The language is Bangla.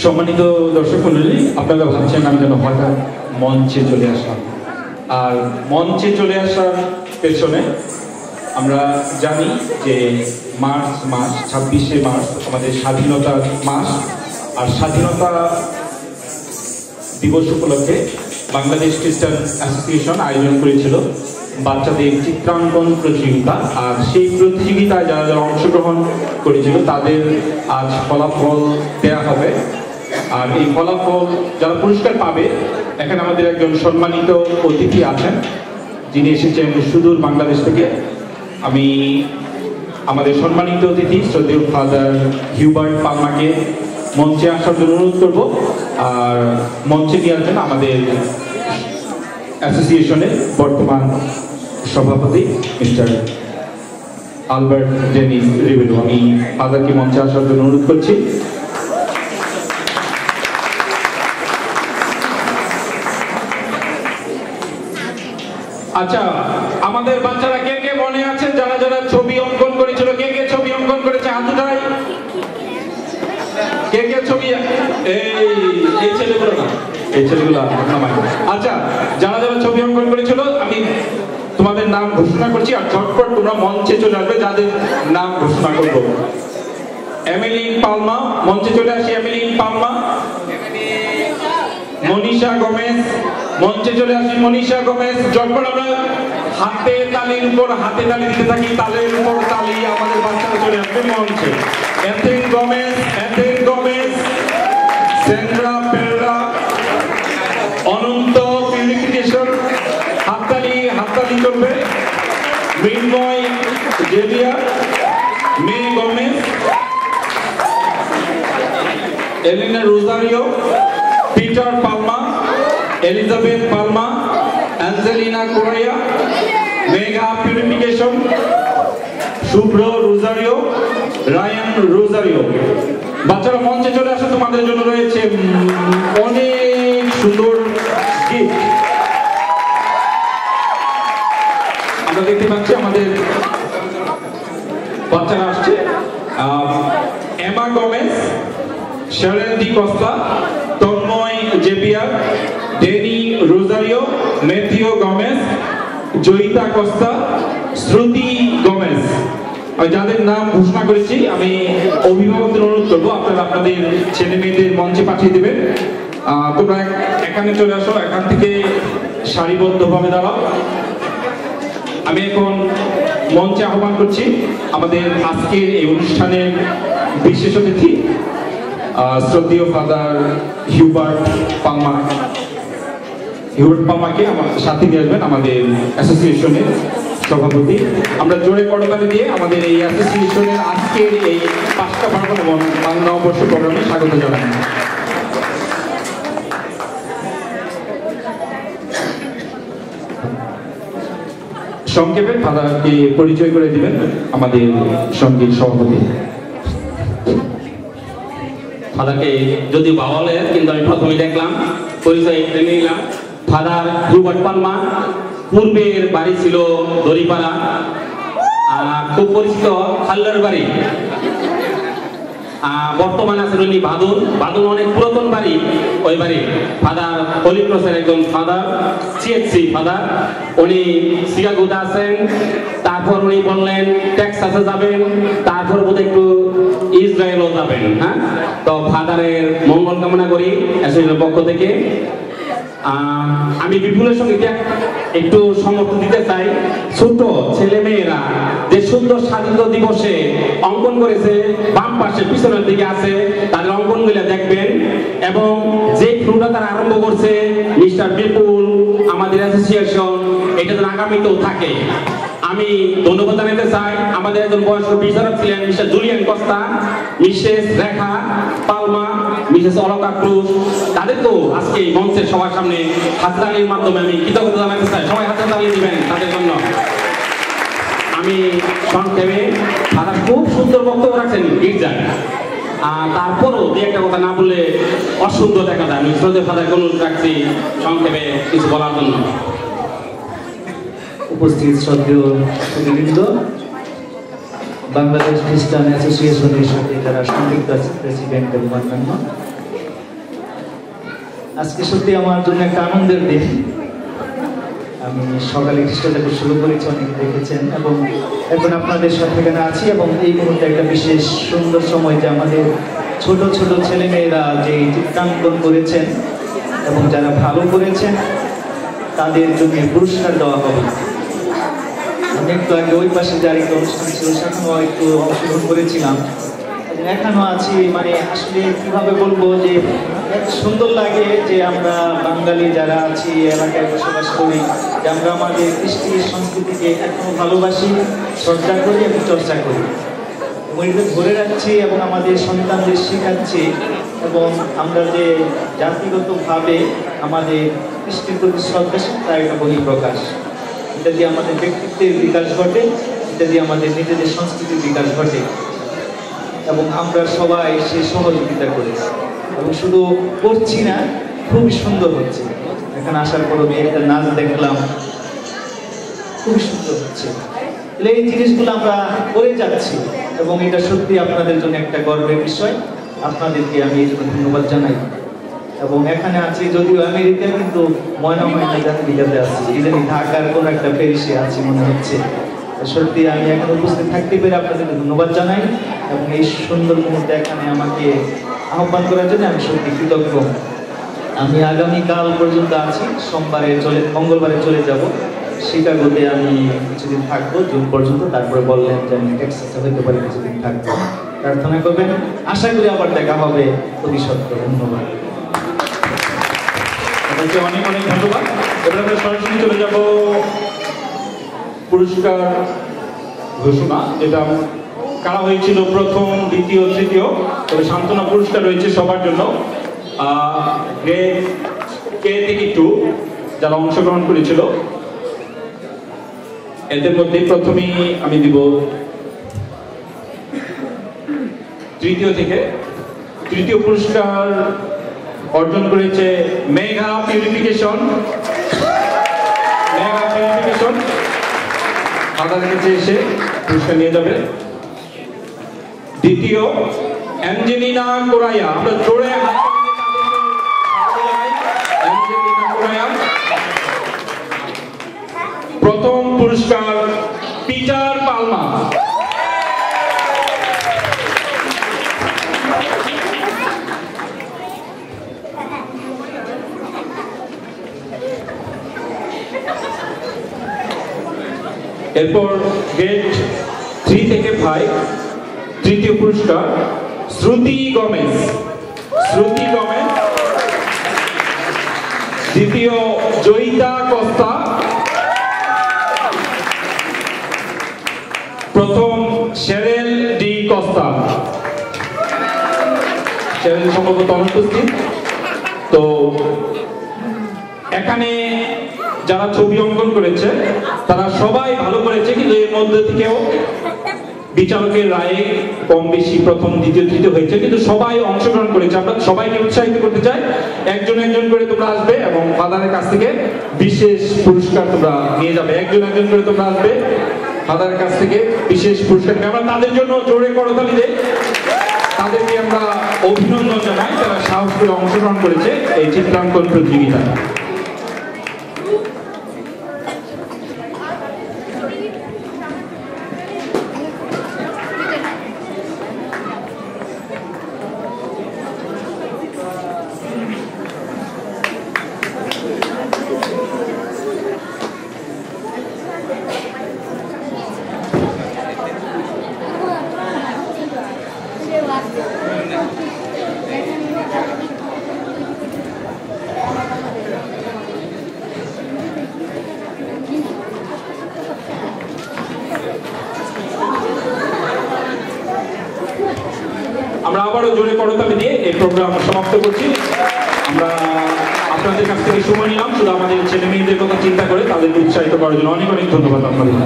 সম্মানিত দর্শক মণ্ডলী, আপনারা ভাবছেন আমি যেন হঠাৎ মঞ্চে চলে আসলাম। আর মঞ্চে চলে আসার পেছনে আমরা জানি যে মার্চ মাস 26শে মার্চ আমাদের স্বাধীনতার মাস। আর স্বাধীনতা দিবস উপলক্ষে বাংলাদেশ খ্রিস্টান অ্যাসোসিয়েশন আয়োজন করেছিল বাচ্চাদের চিত্রাঙ্কন প্রতিযোগিতা। আর সেই প্রতিযোগিতায় যারা যারা অংশগ্রহণ করেছিল তাদের আজ ফলাফল দেওয়া হবে। আর এই ফলাফল যারা পুরস্কার পাবে, এখানে আমাদের একজন সম্মানিত অতিথি আছেন যিনি এসেছেন সুদূর বাংলাদেশ থেকে। আমি আমাদের সম্মানিত অতিথি শ্রদ্ধেয় ফাদার হিউবার্ট পালমাকে মঞ্চে আসার জন্য অনুরোধ করব। আর মঞ্চে নিয়ে আসবেন আমাদের অ্যাসোসিয়েশনের বর্তমান সভাপতি মিস্টার আলবার্ট ডেনিস রিবেলো। আমি ফাদারকে মঞ্চে আসার জন্য অনুরোধ করছি। আচ্ছা, আমাদের বাচ্চারা কে কে মনে আছে যারা যারা ছবি অঙ্কন করেছিল? কে কে ছবি অঙ্কন করেছে হাত উঠাই। কে কে ছবি? এই ছেলেগুলো না, এই ছেলেগুলো নামায়। আচ্ছা, যারা যারা ছবি অঙ্কন করেছিল আমি তোমাদের নাম ঘোষণা করছি, আর ঝটপট তোমরা মঞ্চে চলে আসবে যাদের নাম ঘোষণা করবো। এমিলিন পালমা, মঞ্চে চলে আসি। এমিলিন পালমা। মনীষা গোমেজ, মঞ্চে চলে আসি। মনীষা গোমেজ। যখন আমরা হাতে তালির উপর হাতে তালি দিতে থাকি, তালের উপর তালি, আমাদের বাচ্চারা চলে আসবে মঞ্চে। Ethan Gomes, Ethan Gomes. Sandra Perera, Ananta Purification, হাততালি চলবে। Mrinmoy Xavier, May Gomes, Elina Rozario, Peter Palma, Elizabeth Palma, Angelina Correa, Megha Purification, Shubhra Rozario, Ryan Rozario. বাচ্চারা মঞ্চে চলে আসো, তোমাদের জন্য রয়েছে অনেক সুন্দর গিফট। আমরা দেখতে পাচ্ছি আমাদের বাচ্চারা আসছে। Emma Gomes, Sharon D'Costa, Tanmoy Xavier, Danny Rozario, Matthew Gomes, Joyita Costa, Shruti Gomes. যাদের নাম ঘোষণা করেছি আমি অভিভাবকদের অনুরোধ করবো আপনারা আপনাদের ছেলে মেয়েদের মঞ্চে পাঠিয়ে দেবেন। তোমরা এখানে চলে আসো, এখান থেকে সারিবদ্ধভাবে দাঁড়াও। আমি এখন মঞ্চে আহ্বান করছি আমাদের আজকের এই অনুষ্ঠানের বিশেষ অতিথি শ্রদ্ধেয় ফাদার হিউবার্ট পালমা। হিউবার্ট পালমাকে আমার সাথে নিয়ে আসবেন আমাদের অ্যাসোসিয়েশনের সভাপতি। আমরা জোরে করতালি দিয়ে আমাদের এই অ্যাসোসিয়েশনের আজকের এই 5টা পার্বণ এবং বাংলা নববর্ষ প্রোগ্রামে স্বাগত জানাই। সংক্ষেপে ফাদারকে পরিচয় করে দিবেন আমাদের সঙ্গীত সভাপতি। ফাদারকে যদি বাওয়ালে, কিন্তু আমি প্রথমে দেখলাম পরিচয় নিলাম। ফাদার হিউবার্ট পালমা, পূর্বের বাড়ি ছিল দড়িপাড়া, খুব পরিচিত খাল্লার বাড়ি। বর্তমানে আছেন উনি বাদুর। বাদুর অনেক পুরাতন বাড়ি, ওই বাড়ি। ফাদার হলি ক্রসের একজন ফাদার, সিএসসি ফাদার। উনি শিকাগোতে আছেন, তারপর উনি বললেন টেক্সাসে যাবেন, তারপর বোধহয় একটু ইসরায়েলও যাবেন। হ্যাঁ, তো ফাদারের মঙ্গল কামনা করি অ্যাসোসিয়েশনের পক্ষ থেকে। আমি বিপুলের সঙ্গে একটু সমর্থন দিতে চাই। ছোট ছেলে মেয়েরা যে সুন্দর স্বাধীনতা দিবসে অঙ্কন করেছে, বাম পাশে পিছনের দিকে আছে, তাদের অঙ্কনগুলো দেখবেন। এবং যে ফ্লুটা তারা আরম্ভ করছে মিস্টার বিপুল, আমাদের অ্যাসোসিয়েশন, এটা যেন আগামীতেও থাকে। আমি ধন্যবাদ জানাতে চাই আমাদের একজন বয়স্ক বিচারক ছিলেন মিস্টার জুলিয়ান কস্তা, মিসেস রেখা পালমা, মিসেস অলকা ক্রুজ। তাদেরকেও আজকে এই মঞ্চের সবার সামনে হাততালির মাধ্যমে আমি কৃতজ্ঞতা জানাতে চাই। সবাই হাততালি দিবেন তাদের জন্য। আমি সংক্ষেপে, ফাদার খুব সুন্দর বক্তব্য রাখছেন গির্জায়, তারপরও দু একটা কথা না বললে অসুন্দর দেখা যায়। আমি শ্রদ্ধেয় ফাদার অনুরোধ রাখছি সংক্ষেপে কিছু বলার জন্য। উপস্থিত শ্রদ্ধেয় প্রতিবৃন্দ, বাংলাদেশ খ্রিস্টান অ্যাসোসিয়েশনের সাথে যারা সংযুক্ত আছে, প্রেসিডেন্ট এবং অন্যান্য, আজকে সত্যি আমার জন্য একটা আনন্দের দিন। আমি সকালে খ্রিস্টজাতি শুরু করেছি, অনেকে দেখেছেন, এবং এখন আপনাদের সাথে এখানে আছি। এবং এই মুহূর্তে একটা বিশেষ সুন্দর সময় যে আমাদের ছোট ছোট ছেলেমেয়েরা যে চিত্রাঙ্কন করেছেন এবং যারা ভালো করেছেন তাদের জন্য পুরস্কার দেওয়া হবে। আমি একটু আগে ওই পাশে যে আরেকটা অনুষ্ঠান ছিল সেখানেও একটু অংশগ্রহণ করেছিলাম, এখানেও আছি। মানে আসলে কিভাবে বলবো যে সুন্দর লাগে যে আমরা বাঙালি যারা আছি এলাকায় বসবাস করি, যে আমরা আমাদের কৃষ্টি সংস্কৃতিকে এখনো ভালোবাসি, শ্রদ্ধা করি এবং চর্চা করি এবং এটা ধরে রাখছি এবং আমাদের সন্তানদের শেখাচ্ছি। এবং আমরা যে জাতিগতভাবে আমাদের কৃষ্টির প্রতি শ্রদ্ধাশীল তার একটা বহিঃপ্রকাশ। এটা দিয়ে আমাদের ব্যক্তিত্বের বিকাশ ঘটে, এটা দিয়ে আমাদের নিজেদের সংস্কৃতির বিকাশ ঘটে এবং আমরা সবাই সে সহযোগিতা করেছি এবং শুধু করছি না, খুবই সুন্দর হচ্ছে। এখানে আসার পর আমি একটা নাচ দেখলাম, খুবই সুন্দর হচ্ছে। এই জিনিসগুলো আমরা করে যাচ্ছি এবং এটা সত্যি আপনাদের জন্য একটা গর্বের বিষয়। আপনাদেরকে আমি এই জন্য ধন্যবাদ জানাই। এবং এখানে আছি যদিও আমেরিকা, কিন্তু ময়নাময়না জাতিতে আছি, ইদানি ঢাকার কোন একটা প্যারিসে আছি মনে হচ্ছে। সত্যি আমি এখানে উপস্থিত থাকতে পেরে আপনাদেরকে ধন্যবাদ জানাই এবং এই সুন্দর মুহূর্তে এখানে আমাকে আহ্বান করার জন্য আমি সত্যি কৃতজ্ঞ। আমি আগামীকাল পর্যন্ত আছি, মঙ্গলবারে চলে যাব শিকাগোতে। আমি কিছুদিন থাকবো জুন পর্যন্ত, তারপরে বললেন যে আমি টেক্সাসে হইতে পারি কিছুদিন থাকবো। প্রার্থনা করবেন, আশা করি আবার দেখা হবে অতি সত্য। ধন্যবাদ। অনেক অনেক ধন্যবাদ। এবার আমরা সরাসরি চলে যাব পুরস্কার ঘোষণা, যেটা কারা হয়েছিল প্রথম, দ্বিতীয়, তৃতীয়। তবে সান্ত্বনা পুরস্কার রয়েছে সবার জন্য। গ্রেড কে থেকে 2 যারা অংশগ্রহণ করেছিল, এদের মধ্যে প্রথমেই আমি দিব তৃতীয় থেকে। তৃতীয় পুরস্কার অর্জন করেছে মেঘা পিউরিফিকেশন। আপনাদের কাছে এসে পুরস্কার নিয়ে যাবে। দ্বিতীয় অ্যাঞ্জেলিনা কোরাইয়া। আমরা জোরে অ্যাঞ্জেলিনা কোরাইয়া। প্রথম পুরস্কার পিটার পালমা। এরপর গ্রেড 3 থেকে 5 তৃতীয় পুরস্কার শ্রুতি গমেজ। শ্রুতি গমেজ। দ্বিতীয় জয়িতা কস্তা। প্রথম শেরেল ডি কস্তা। শেরেল সম্ভবত অনুপস্থিত। তো এখানে যারা ছবি অঙ্কন করেছে তারা সবাই ভালো করেছে, কিন্তু এর মধ্যে থেকেও বিচারকের রায়ে কম বেশি প্রথম, দ্বিতীয়, তৃতীয় হয়েছে, কিন্তু সবাই অংশগ্রহণ করেছে। আমরা সবাইকে উৎসাহিত করতে চাই, একজন একজন করে তোমরা আসবে এবং ফাদারের কাছ থেকে বিশেষ পুরস্কার তোমরা নিয়ে যাবে। একজন একজন করে তোমরা আসবে, ফাদারের কাছ থেকে বিশেষ পুরস্কার নিয়ে আমরা তাদের জন্য জোরে করতালি দেই। তাদেরকে আমরা অভিনন্দন জানাই যারা সাহস করে অংশগ্রহণ করেছে এই চিত্রাঙ্কন প্রতিযোগিতায়। আমরা আবারও জোরে করতালি দিয়ে এই প্রোগ্রাম সমাপ্ত করছি। আমরা আপনাদের কাছ থেকে সময় নিলাম শুধু আমাদের ছেলে মেয়েদের কথা চিন্তা করে তাদেরকে উৎসাহিত করার জন্য। অনেক অনেক ধন্যবাদ আপনাদের।